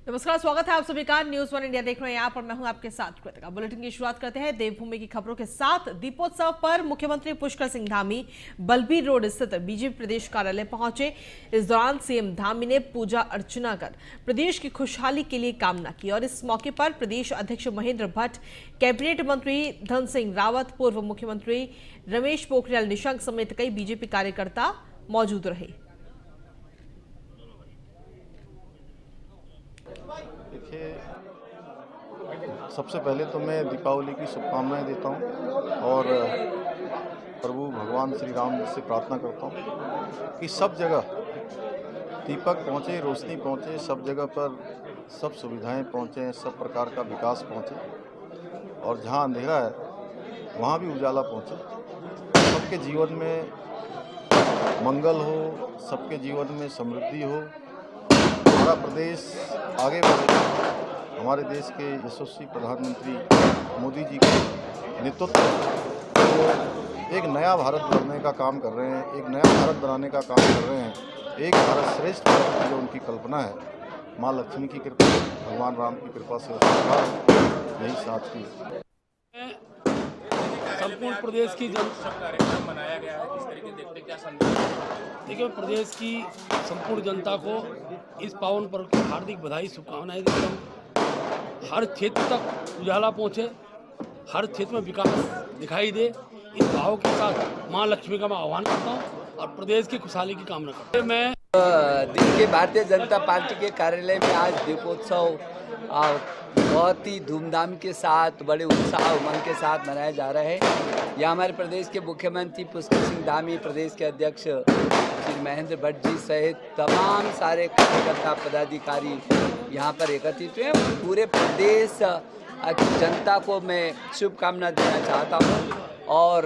नमस्कार, स्वागत है आप सभी का न्यूज वन इंडिया देख रहे हैं यहाँ पर। मैं हूं आपके साथ कृतिका। बुलेटिन की शुरुआत करते हैं देवभूमि की खबरों के साथ। दीपोत्सव पर मुख्यमंत्री पुष्कर सिंह धामी बलबीर रोड स्थित बीजेपी प्रदेश कार्यालय पहुंचे। इस दौरान सीएम धामी ने पूजा अर्चना कर प्रदेश की खुशहाली के लिए कामना की और इस मौके पर प्रदेश अध्यक्ष महेंद्र भट्ट, कैबिनेट मंत्री धन सिंह रावत, पूर्व मुख्यमंत्री रमेश पोखरियाल निशंक समेत कई बीजेपी कार्यकर्ता मौजूद रहे। देखिए, सबसे पहले तो मैं दीपावली की शुभकामनाएं देता हूं और प्रभु भगवान श्री राम जी से प्रार्थना करता हूं कि सब जगह दीपक पहुंचे, रोशनी पहुंचे, सब जगह पर सब सुविधाएं पहुंचे, सब प्रकार का विकास पहुंचे और जहां अंधेरा है वहां भी उजाला पहुंचे। सबके जीवन में मंगल हो, सबके जीवन में समृद्धि हो, हमारा प्रदेश आगे बढ़े। हमारे देश के यशस्वी प्रधानमंत्री मोदी जी के नेतृत्व में वो एक नया भारत गढ़ने का काम कर रहे हैं, एक नया भारत बनाने का काम कर रहे हैं। एक भारत श्रेष्ठ भारत की जो उनकी कल्पना है, माँ लक्ष्मी की कृपा, भगवान राम की कृपा से यही साथ की। संपूर्ण प्रदेश की कार्यक्रम मनाया गया है, किस तरीके देखते क्या संदेश? देखिए, प्रदेश की संपूर्ण जनता को इस पावन पर्व की हार्दिक बधाई, शुभकामनाएं देता हूँ। हर क्षेत्र तक उजाला पहुँचे, हर क्षेत्र में विकास दिखाई दे, इस भाव के साथ माँ लक्ष्मी का मैं आह्वान करता हूँ और प्रदेश की खुशहाली की कामना करता हूँ। मैं दिल्ली के भारतीय जनता पार्टी के कार्यालय में आज दीपोत्सव बहुत ही धूमधाम के साथ, बड़े उत्साह उमंग के साथ मनाया जा रहा है। यहाँ हमारे प्रदेश के मुख्यमंत्री पुष्कर सिंह धामी, प्रदेश के अध्यक्ष श्री महेंद्र भट्ट जी सहित तमाम सारे कार्यकर्ता पदाधिकारी यहाँ पर एकत्रित हुए। पूरे प्रदेश की जनता को मैं शुभकामना देना चाहता हूँ और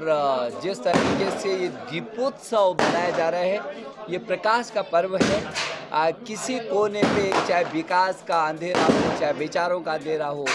जिस तरीके से ये दीपोत्सव मनाया जा रहा है, ये प्रकाश का पर्व है। किसी कोने पे चाहे विकास का अंधेरा हो, चाहे विचारों का अंधेरा हो,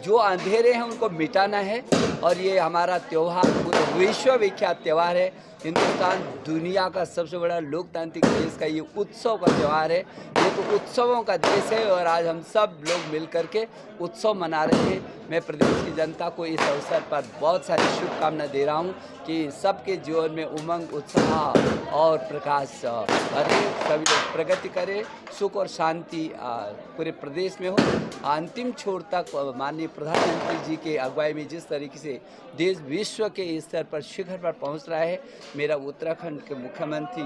जो अंधेरे हैं उनको मिटाना है और ये हमारा त्यौहार पूरे विश्व विख्यात त्यौहार है। हिंदुस्तान दुनिया का सबसे बड़ा लोकतांत्रिक देश का ये उत्सव का त्यौहार है। ये तो उत्सवों का देश है और आज हम सब लोग मिल करके उत्सव मना रहे हैं। मैं प्रदेश की जनता को इस अवसर पर बहुत सारी शुभकामना दे रहा हूँ कि सबके जीवन में उमंग, उत्साह और प्रकाश भरे, सभी लोग प्रगति करें, सुख और शांति पूरे प्रदेश में हो। अंतिम छोर तक माननीय प्रधानमंत्री जी के अगुवाई में जिस तरीके से देश विश्व के स्तर पर शिखर पर पहुंच रहा है, मेरा उत्तराखंड के मुख्यमंत्री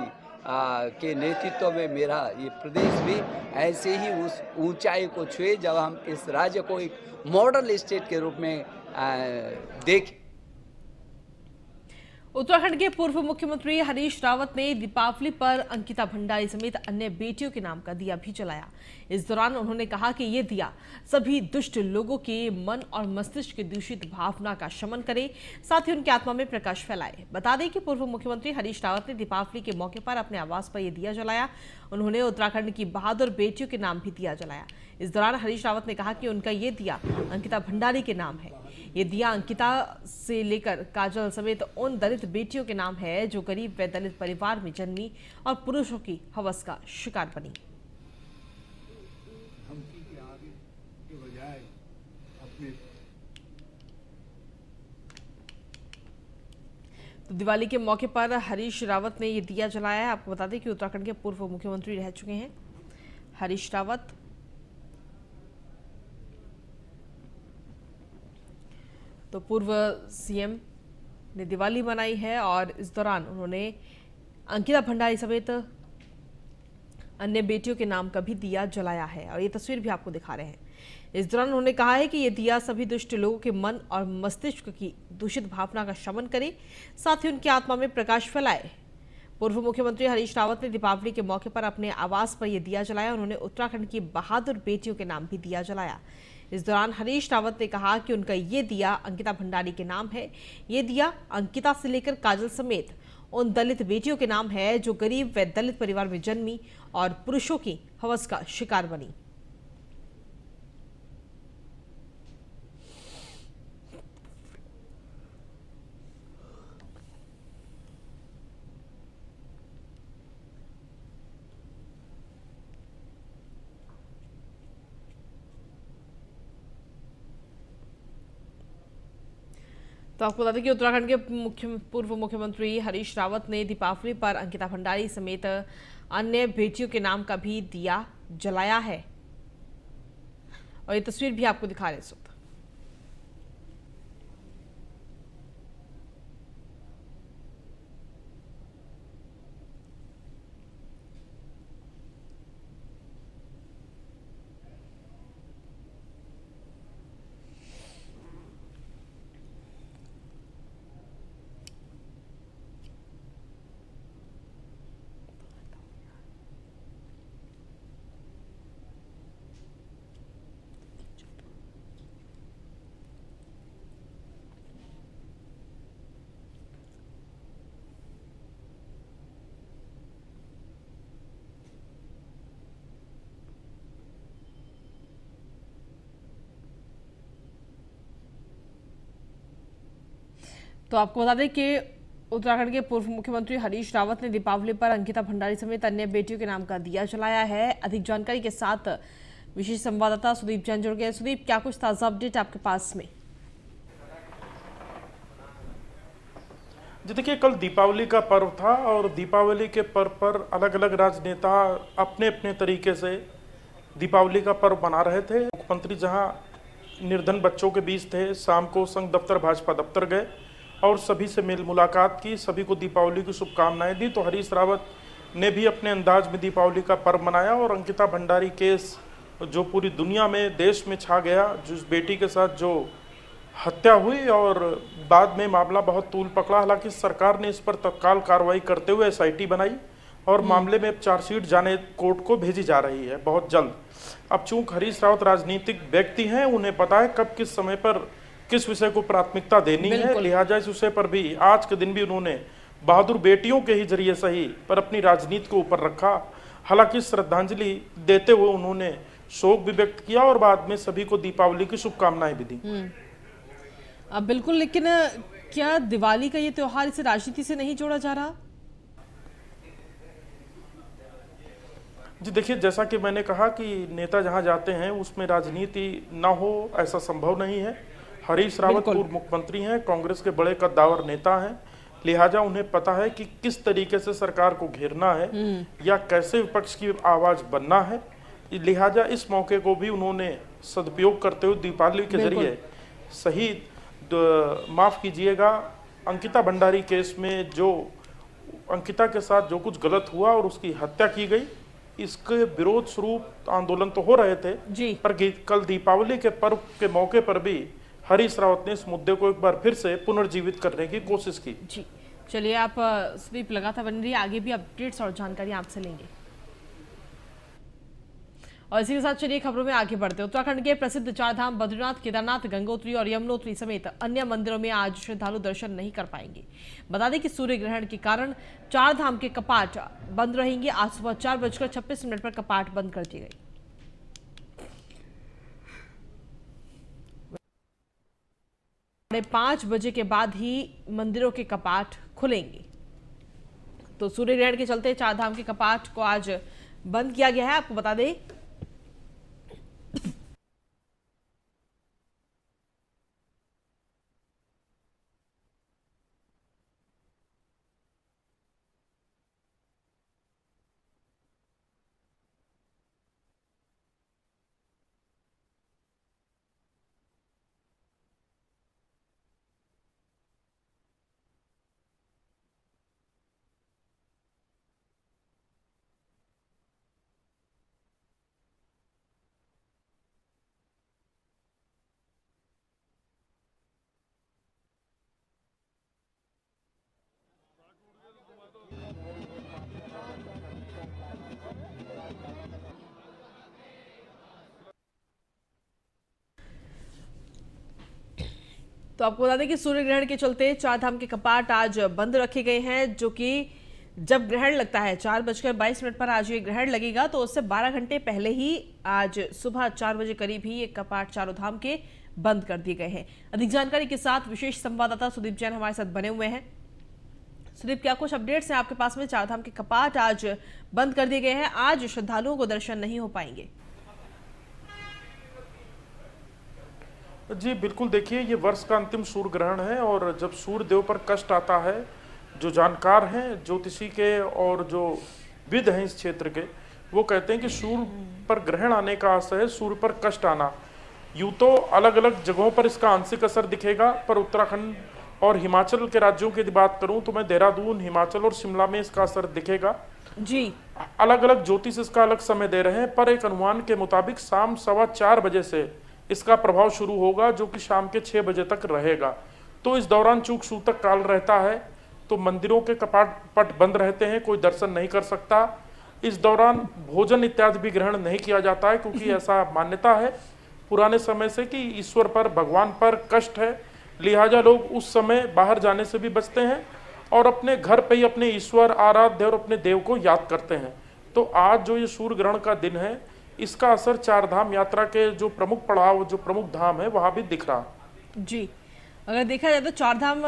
के नेतृत्व में मेरा ये प्रदेश भी ऐसे ही उस ऊंचाई को छुए जब हम इस राज्य को एक मॉडल स्टेट के रूप में देखें। उत्तराखंड के पूर्व मुख्यमंत्री हरीश रावत ने दीपावली पर अंकिता भंडारी समेत अन्य बेटियों के नाम का दिया भी जलाया। इस दौरान उन्होंने कहा कि ये दिया सभी दुष्ट लोगों के मन और मस्तिष्क की दूषित भावना का शमन करे, साथ ही उनकी आत्मा में प्रकाश फैलाए। बता दें कि पूर्व मुख्यमंत्री हरीश रावत ने दीपावली के मौके पर अपने आवास पर यह दिया जलाया। उन्होंने उत्तराखंड की बहादुर बेटियों के नाम भी दिया जलाया। इस दौरान हरीश रावत ने कहा कि उनका ये दिया अंकिता भंडारी के नाम है। ये दिया अंकिता से लेकर काजल समेत उन दलित बेटियों के नाम है जो गरीब व दलित परिवार में जन्मी और पुरुषों की हवस का शिकार बनी। तो दिवाली के मौके पर हरीश रावत ने ये दिया जलाया है। आपको बता दें कि उत्तराखंड के पूर्व मुख्यमंत्री रह चुके हैं हरीश रावत। तो पूर्व सीएम ने दिवाली मनाई है और इस दौरान उन्होंने अंकिता भंडारी समेत अन्य बेटियों के नाम का भी दिया जलाया है और ये तस्वीर भी आपको दिखा रहे हैं। इस दौरान उन्होंने कहा है कि ये दिया सभी दुष्ट लोगों के मन और मस्तिष्क की दूषित भावना का शमन करे, साथ ही उनकी आत्मा में प्रकाश फैलाए। पूर्व मुख्यमंत्री हरीश रावत ने दीपावली के मौके पर अपने आवास पर यह दिया जलाया। उन्होंने उत्तराखंड की बहादुर बेटियों के नाम भी दिया जलाया। इस दौरान हरीश रावत ने कहा कि उनका ये दिया अंकिता भंडारी के नाम है। ये दिया अंकिता से लेकर काजल समेत उन दलित बेटियों के नाम है जो गरीब व दलित परिवार में जन्मी और पुरुषों की हवस का शिकार बनी। तो आपको बता दें कि उत्तराखंड के पूर्व मुख्यमंत्री हरीश रावत ने दीपावली पर अंकिता भंडारी समेत अन्य बेटियों के नाम का भी दिया जलाया है और ये तस्वीर भी आपको दिखा रहे इस वक्त। तो आपको बता दें कि उत्तराखंड के पूर्व मुख्यमंत्री हरीश रावत ने दीपावली पर अंकिता भंडारी समेत अन्य बेटियों के नाम का दिया जलाया है। अधिक जानकारी के साथ विशेष संवाददाता सुदीप जैन जुड़ गए। सुदीप, क्या कुछ ताजा अपडेट आपके पास में? जी देखिए, कल दीपावली का पर्व था और दीपावली के पर्व पर अलग अलग राजनेता अपने अपने तरीके से दीपावली का पर्व मना रहे थे। मुख्यमंत्री जहां निर्धन बच्चों के बीच थे, शाम को संघ दफ्तर भाजपा दफ्तर गए और सभी से मेल मुलाकात की, सभी को दीपावली की शुभकामनाएं दी। तो हरीश रावत ने भी अपने अंदाज में दीपावली का पर्व मनाया और अंकिता भंडारी केस जो पूरी दुनिया में, देश में छा गया, जिस बेटी के साथ जो हत्या हुई और बाद में मामला बहुत तूल पकड़ा। हालांकि सरकार ने इस पर तत्काल कार्रवाई करते हुए एसआईटी बनाई और मामले में चार्जशीट जाने कोर्ट को भेजी जा रही है बहुत जल्द। अब चूंकि हरीश रावत राजनीतिक व्यक्ति हैं, उन्हें पता है कब किस समय पर किस विषय को प्राथमिकता देनी है, लिहाजा इस विषय पर भी आज के दिन भी उन्होंने बहादुर बेटियों के ही जरिए सही पर अपनी राजनीति को ऊपर रखा। हालांकि श्रद्धांजलि देते हुए उन्होंने शोक भी व्यक्त किया और बाद में सभी को दीपावली की शुभकामनाएं भी दी। अब बिल्कुल, लेकिन क्या दिवाली का ये त्योहार इसे राजनीति से नहीं जोड़ा जा रहा? जी देखिए, जैसा कि मैंने कहा कि नेता जहां जाते हैं उसमें राजनीति ना हो ऐसा संभव नहीं है। हरीश रावत पूर्व मुख्यमंत्री हैं, कांग्रेस के बड़े कद्दावर नेता हैं, लिहाजा उन्हें पता है कि किस तरीके से सरकार को घेरना है या कैसे विपक्ष की आवाज बनना है। लिहाजा इस मौके को भी उन्होंने सदुपयोग करते हुए दीपावली के जरिए सही, माफ कीजिएगा, अंकिता भंडारी केस में जो अंकिता के साथ जो कुछ गलत हुआ और उसकी हत्या की गई, इसके विरोध स्वरूप आंदोलन तो हो रहे थे जी। पर कल दीपावली के पर्व के मौके पर भी हरीश रावत ने इस मुद्दे को एक बार फिर से पुनर्जीवित करने की कोशिश की। जी चलिए, आप सुदीप लगातार बन रही, आगे भी अपडेट्स और जानकारी आपसे लेंगे। और इसी के साथ चलिए खबरों में आगे बढ़ते हैं। उत्तराखंड के प्रसिद्ध चार धाम बद्रीनाथ, केदारनाथ, गंगोत्री और यमुनोत्री समेत अन्य मंदिरों में आज श्रद्धालु दर्शन नहीं कर पाएंगे। बता दें कि सूर्य ग्रहण के कारण चार धाम के कपाट बंद रहेंगे। आज सुबह 4:26 पर कपाट बंद कर दिए गए। 5:30 बजे के बाद ही मंदिरों के कपाट खुलेंगे। तो सूर्य ग्रहण के चलते चार धाम के कपाट को आज बंद किया गया है। आपको बता दें तो आपको बता दें कि सूर्य ग्रहण के चलते चार धाम के कपाट आज बंद रखे गए हैं, जो कि जब ग्रहण लगता है 4:22 पर आज ये ग्रहण लगेगा, तो उससे 12 घंटे पहले ही आज सुबह 4 बजे करीब ही ये कपाट चारों धाम के बंद कर दिए गए हैं। अधिक जानकारी के साथ विशेष संवाददाता सुदीप जैन हमारे साथ बने हुए हैं। सुदीप, क्या कुछ अपडेट्स हैं आपके पास में? चार धाम के कपाट आज बंद कर दिए गए हैं, आज श्रद्धालुओं को दर्शन नहीं हो पाएंगे। जी बिल्कुल, देखिए ये वर्ष का अंतिम सूर्य ग्रहण है और जब सूर्य देव पर कष्ट आता है, जो जानकार हैं ज्योतिषी के और जो विद हैं इस क्षेत्र के, वो कहते हैं कि सूर्य पर ग्रहण आने का अर्थ है सूर्य पर कष्ट आना। यूं तो अलग अलग जगहों पर इसका आंशिक असर दिखेगा, पर उत्तराखंड और हिमाचल के राज्यों की यदि बात करूं तो मैं देहरादून, हिमाचल और शिमला में इसका असर दिखेगा। जी। अलग अलग ज्योतिष इसका अलग समय दे रहे हैं, पर एक अनुमान के मुताबिक शाम 4:15 बजे से इसका प्रभाव शुरू होगा, जो कि शाम के 6 बजे तक रहेगा। तो इस दौरान चूक सूतक काल रहता है, तो मंदिरों के कपाट पट बंद रहते हैं, कोई दर्शन नहीं कर सकता। इस दौरान भोजन इत्यादि भी ग्रहण नहीं किया जाता है, क्योंकि ऐसा मान्यता है पुराने समय से कि ईश्वर पर, भगवान पर कष्ट है, लिहाजा लोग उस समय बाहर जाने से भी बचते हैं और अपने घर पे ही अपने ईश्वर, आराध्य और अपने देव को याद करते हैं। तो आज जो ये सूर्य ग्रहण का दिन है, इसका असर चार धाम यात्रा के जो प्रमुख पड़ाव, जो प्रमुख धाम है, वहां भी दिख रहा। जी, अगर देखा जाए तो चारधाम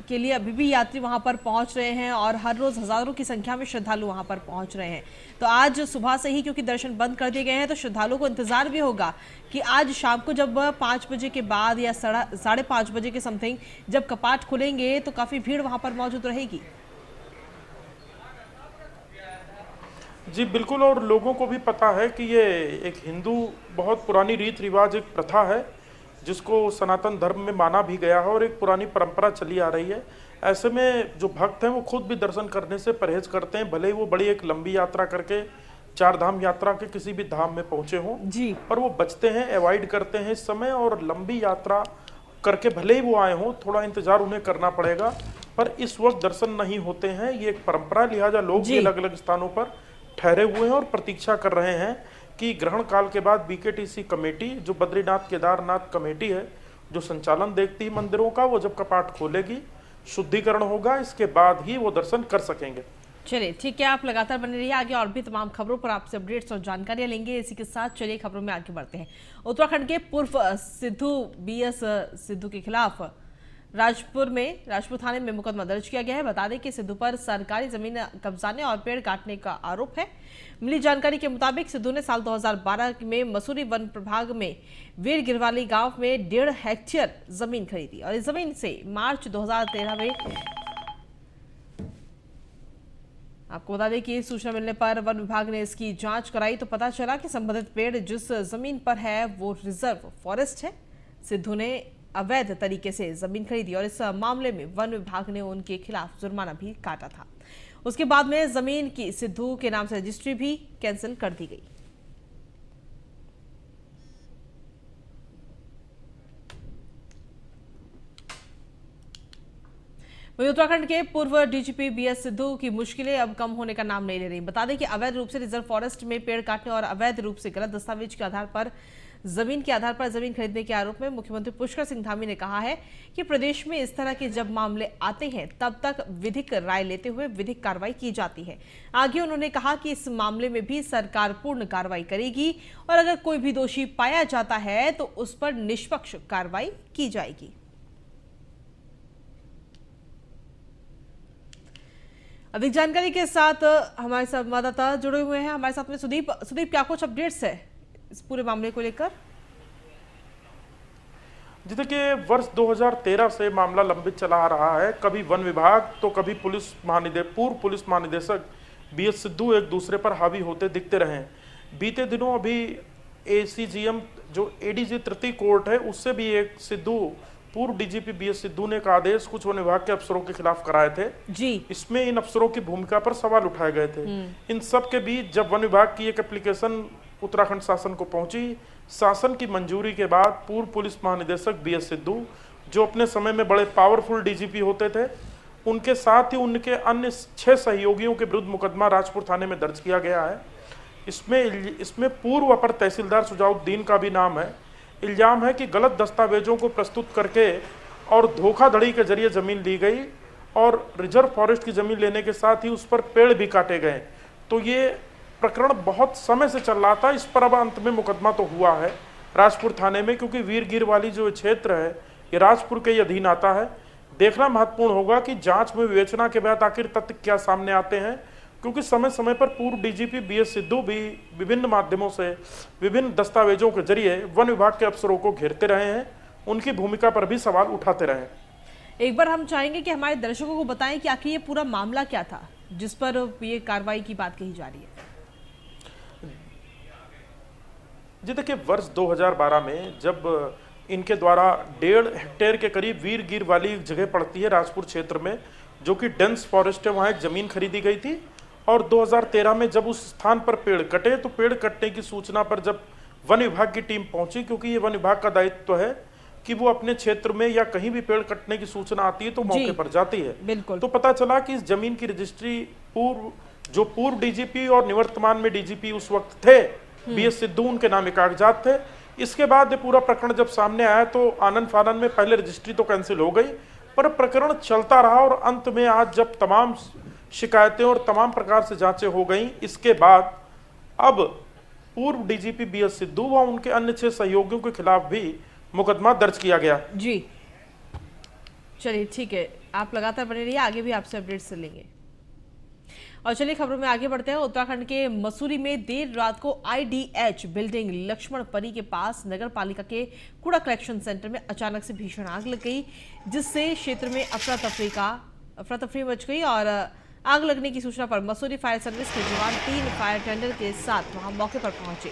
के लिए अभी भी यात्री वहां पर पहुंच रहे हैं और हर रोज हजारों की संख्या में श्रद्धालु वहां पर पहुंच रहे हैं। तो आज सुबह से ही क्योंकि दर्शन बंद कर दिए गए हैं, तो श्रद्धालुओं को इंतजार भी होगा कि आज शाम को जब 5 बजे के बाद या 5:30 बजे के समथिंग जब कपाट खुलेंगे तो काफी भीड़ वहां पर मौजूद रहेगी। जी बिल्कुल, और लोगों को भी पता है कि ये एक हिंदू बहुत पुरानी रीत रिवाज, एक प्रथा है जिसको सनातन धर्म में माना भी गया है और एक पुरानी परंपरा चली आ रही है। ऐसे में जो भक्त हैं वो खुद भी दर्शन करने से परहेज करते हैं, भले ही वो बड़ी एक लंबी यात्रा करके चार धाम यात्रा के किसी भी धाम में पहुंचे हों जी, पर वो बचते हैं, अवॉइड करते हैं इस समय, और लंबी यात्रा करके भले ही वो आए हों, थोड़ा इंतजार उन्हें करना पड़ेगा, पर इस वक्त दर्शन नहीं होते हैं। ये एक परंपरा, लिहाजा लोग भी अलग अलग स्थानों पर ठहरे हुए हैं और प्रतीक्षा कर रहे हैं कि ग्रहण काल के बाद बीकेटीसी कमेटी, जो बद्रीनाथ केदारनाथ कमेटी है, जो संचालन देखती है मंदिरों का, वो जब कपाट खोलेगी, शुद्धिकरण होगा, इसके बाद ही वो दर्शन कर सकेंगे। चलिए ठीक है, आप लगातार बने रहिए, आगे और भी तमाम खबरों पर आपसे अपडेट्स और जानकारियां लेंगे। इसी के साथ चलिए खबरों में आगे बढ़ते हैं। उत्तराखंड के पूर्व सिद्धू BS सिद्धू के खिलाफ राजपुर थाने में मुकदमा दर्ज किया गया है। बता दें कि सिद्धू पर सरकारी जमीन कब्जाने और पेड़ काटने का आरोप है। मिली जानकारी के मुताबिक सिद्धू ने साल 2012 में मसूरी वन प्रभाग में वीर गिरवाली गांव में 1.5 हेक्टेयर जमीन खरीदी और इस जमीन से मार्च 2013 में आपको बता दें कि सूचना मिलने पर वन विभाग ने इसकी जांच कराई तो पता चला कि संबंधित पेड़ जिस जमीन पर है वो रिजर्व फॉरेस्ट है। सिद्धू ने अवैध तरीके से जमीन खरीदी और इस मामले में वन विभाग ने उनके खिलाफ जुर्माना भी काटा था। उसके बाद में जमीन की सिद्धू के नाम से रजिस्ट्री भी कैंसिल कर दी गई। वहीं उत्तराखंड के पूर्व DGP BS सिद्धू की मुश्किलें अब कम होने का नाम नहीं ले रही। बता दें कि अवैध रूप से रिजर्व फॉरेस्ट में पेड़ काटने और अवैध रूप से गलत दस्तावेज के आधार पर जमीन खरीदने के आरोप में मुख्यमंत्री पुष्कर सिंह धामी ने कहा है कि प्रदेश में इस तरह के जब मामले आते हैं तब तक विधिक राय लेते हुए विधिक कार्रवाई की जाती है। आगे उन्होंने कहा कि इस मामले में भी सरकार पूर्ण कार्रवाई करेगी और अगर कोई भी दोषी पाया जाता है तो उस पर निष्पक्ष कार्रवाई की जाएगी। अधिक जानकारी के साथ हमारे संवाददाता जुड़े हुए हैं, हमारे साथ में सुदीप। क्या कुछ अपडेट्स है इस पूरे मामले को लेकर? जी देखिए, वर्ष 2013 से मामला लंबित चला आ रहा है। कभी वन विभाग तो कभी पूर्व पुलिस महानिदेशक BS सिद्धू एक दूसरे पर हावी होते दिखते रहे। बीते दिनों अभी ACGM जो ADG तृतीय कोर्ट है, उससे भी एक सिद्धू पूर्व DGP BS सिद्धू ने एक आदेश कुछ वन विभाग के अफसरों के खिलाफ कराए थे जी। इसमें इन अफसरों की भूमिका पर सवाल उठाए गए थे। इन सब के बीच जब वन विभाग की एक एप्लीकेशन उत्तराखंड शासन को पहुंची, शासन की मंजूरी के बाद पूर्व पुलिस महानिदेशक BS सिद्धू, जो अपने समय में बड़े पावरफुल DGP होते थे, उनके साथ ही उनके अन्य 6 सहयोगियों के विरुद्ध मुकदमा राजपुर थाने में दर्ज किया गया है। इसमें पूर्व अपर तहसीलदार सुजाउद्दीन का भी नाम है। इल्जाम है कि गलत दस्तावेजों को प्रस्तुत करके और धोखाधड़ी के जरिए जमीन ली गई और रिजर्व फॉरेस्ट की जमीन लेने के साथ ही उस पर पेड़ भी काटे गए। तो ये प्रकरण बहुत समय से चल रहा था। इस पर अब अंत में मुकदमा तो हुआ है राजपुर थाने में, क्योंकि वीर गिर वाली जो क्षेत्र है ये राजपुर के ही अधीन आता है। देखना महत्वपूर्ण होगा कि जांच में विवेचना के बाद आखिर तथ्य क्या सामने आते हैं, क्योंकि समय समय पर पूर्व DGP BS सिद्धू भी विभिन्न माध्यमों से विभिन्न दस्तावेजों के जरिए वन विभाग के अफसरों को घेरते रहे हैं। उनकी भूमिका पर भी सवाल उठाते रहे। एक बार हम चाहेंगे कि हमारे दर्शकों को बताएं कि आखिर ये पूरा मामला क्या था जिस पर ये कार्रवाई की बात कही जा रही है। जी देखिए, वर्ष 2012 में जब इनके द्वारा 1.5 हेक्टेयर के करीब वीरगिर वाली जगह पड़ती है राजपुर क्षेत्र में, जो कि डेंस फॉरेस्ट है, वहाँ एक ज़मीन खरीदी गई थी। और 2013 में जब उस स्थान पर पेड़ कटे तो पेड़ कटने की सूचना पर जब वन विभाग की टीम पहुंची, क्योंकि ये वन विभाग का दायित्व है कि वो अपने क्षेत्र में या कहीं भी पेड़ कटने की सूचना आती है तो मौके पर जाती है। बिल्कुल। तो पता चला कि इस जमीन की रजिस्ट्री पूर्व डीजीपी और निवर्तमान में डीजीपी उस वक्त थे बीएस सिद्धू, उनके नाम के कागजात थे। इसके बाद ये पूरा प्रकरण जब सामने आया तो आनन फानन में पहले रजिस्ट्री तो कैंसिल हो गई, पर प्रकरण चलता रहा और अंत में आज जब तमाम शिकायतें और तमाम प्रकार से जांचें हो गई, इसके बाद अब पूर्व डीजीपी बीएस सिद्धू व उनके अन्य 6 सहयोगियों के खिलाफ भी मुकदमा दर्ज किया गया। जी चलिए ठीक है, आप लगातार बने रहिए, आगे भी आपसे अपडेट्स लेंगे। और चलिए खबरों में आगे बढ़ते हैं। उत्तराखंड के मसूरी में देर रात को आईडीएच बिल्डिंग लक्ष्मण परी के पास नगर पालिका के कूड़ा कलेक्शन सेंटर में अचानक से भीषण आग लग गई, जिससे क्षेत्र में अफरा तफरी मच गई। और आग लगने की सूचना पर मसूरी फायर सर्विस के जवान 3 फायर टेंडर के साथ वहां मौके पर पहुंचे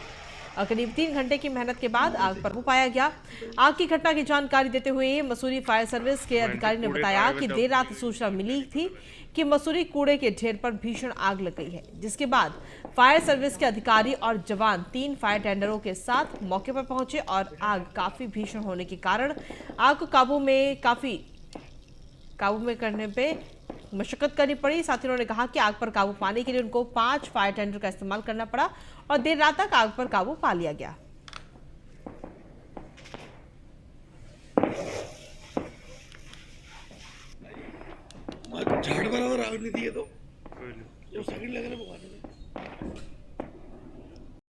और करीब 3 घंटे की मेहनत के बाद आग पर काबू पाया गया। आग की घटना की जानकारी देते हुए मसूरी फायर सर्विस के अधिकारी ने बताया कि देर रात सूचना मिली थी कि मसूरी कूड़े के ढेर पर भीषण आग लग गई है, जिसके बाद फायर सर्विस के अधिकारी और जवान 3 फायर टेंडरों के साथ मौके पर पहुंचे और आग काफी भीषण होने के कारण आग को काबू में करने पे मशक्कत करनी पड़ी। साथ ही उन्होंने कहा कि आग पर काबू पाने के लिए उनको 5 फायर टेंडर का इस्तेमाल करना पड़ा और देर रात तक आग पर काबू पा लिया गया। झाड़ बराबर आग नहीं दिए तो सेकंड लग रहा है।